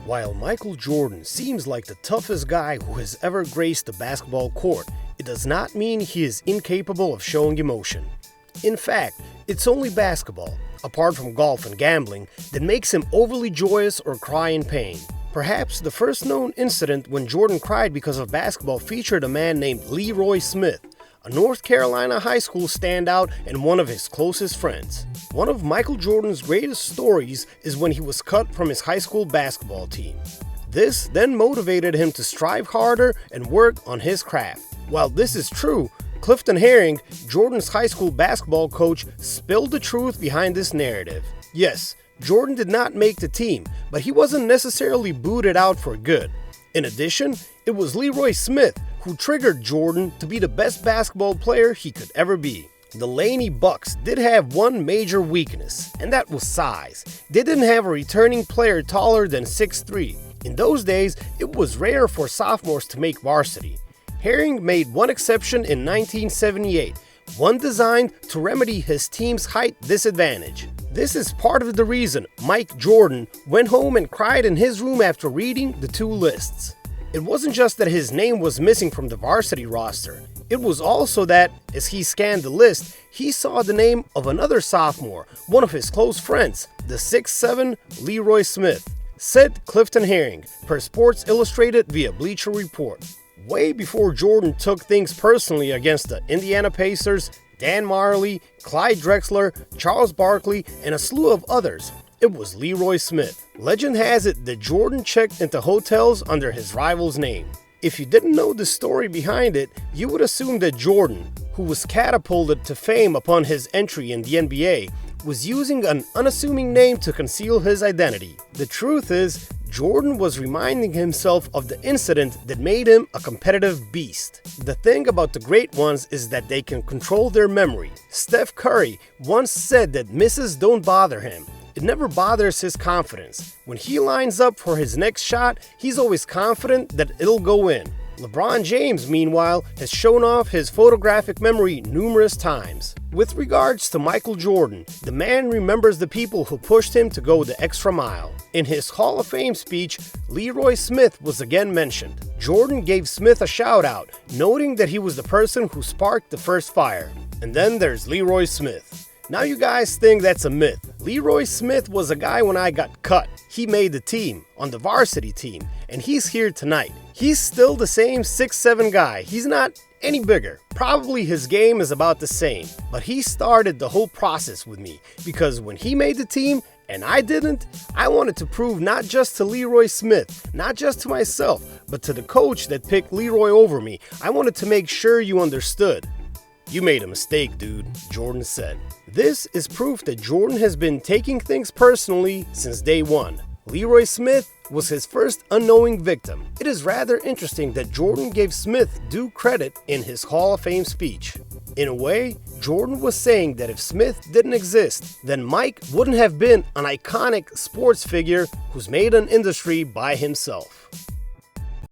While Michael Jordan seems like the toughest guy who has ever graced the basketball court, it does not mean he is incapable of showing emotion. In fact, it's only basketball, apart from golf and gambling, that makes him overly joyous or cry in pain. Perhaps the first known incident when Jordan cried because of basketball featured a man named Leroy Smith, a North Carolina high school standout and one of his closest friends. One of Michael Jordan's greatest stories is when he was cut from his high school basketball team. This then motivated him to strive harder and work on his craft. While this is true, Clifton Herring, Jordan's high school basketball coach, spilled the truth behind this narrative. Yes, Jordan did not make the team, but he wasn't necessarily booted out for good. In addition, it was Leroy Smith who triggered Jordan to be the best basketball player he could ever be. The Laney Bucks did have one major weakness, and that was size. They didn't have a returning player taller than 6'3". In those days, it was rare for sophomores to make varsity. Herring made one exception in 1978, one designed to remedy his team's height disadvantage. This is part of the reason Mike Jordan went home and cried in his room after reading the two lists. It wasn't just that his name was missing from the varsity roster. It was also that, as he scanned the list, he saw the name of another sophomore, one of his close friends, the 6'7" Leroy Smith. Said Clifton Herring, per Sports Illustrated via Bleacher Report. Way before Jordan took things personally against the Indiana Pacers, Dan Marley, Clyde Drexler, Charles Barkley, and a slew of others, it was Leroy Smith. Legend has it that Jordan checked into hotels under his rival's name. If you didn't know the story behind it, you would assume that Jordan, who was catapulted to fame upon his entry in the NBA, was using an unassuming name to conceal his identity. The truth is, Jordan was reminding himself of the incident that made him a competitive beast. The thing about the great ones is that they can control their memory. Steph Curry once said that misses don't bother him. It never bothers his confidence. When he lines up for his next shot, he's always confident that it'll go in. LeBron James, meanwhile, has shown off his photographic memory numerous times. With regards to Michael Jordan, the man remembers the people who pushed him to go the extra mile. In his Hall of Fame speech, Leroy Smith was again mentioned. Jordan gave Smith a shout out, noting that he was the person who sparked the first fire. And then there's Leroy Smith. Now you guys think that's a myth. Leroy Smith was a guy when I got cut. He made the team, on the varsity team, and he's here tonight. He's still the same 6'7" guy. He's not any bigger. Probably his game is about the same. But he started the whole process with me, because when he made the team, and I didn't, I wanted to prove not just to Leroy Smith, not just to myself, but to the coach that picked Leroy over me. I wanted to make sure you understood. "You made a mistake, dude," Jordan said. This is proof that Jordan has been taking things personally since day one. Leroy Smith was his first unknowing victim. It is rather interesting that Jordan gave Smith due credit in his Hall of Fame speech. In a way, Jordan was saying that if Smith didn't exist, then Mike wouldn't have been an iconic sports figure who's made an industry by himself.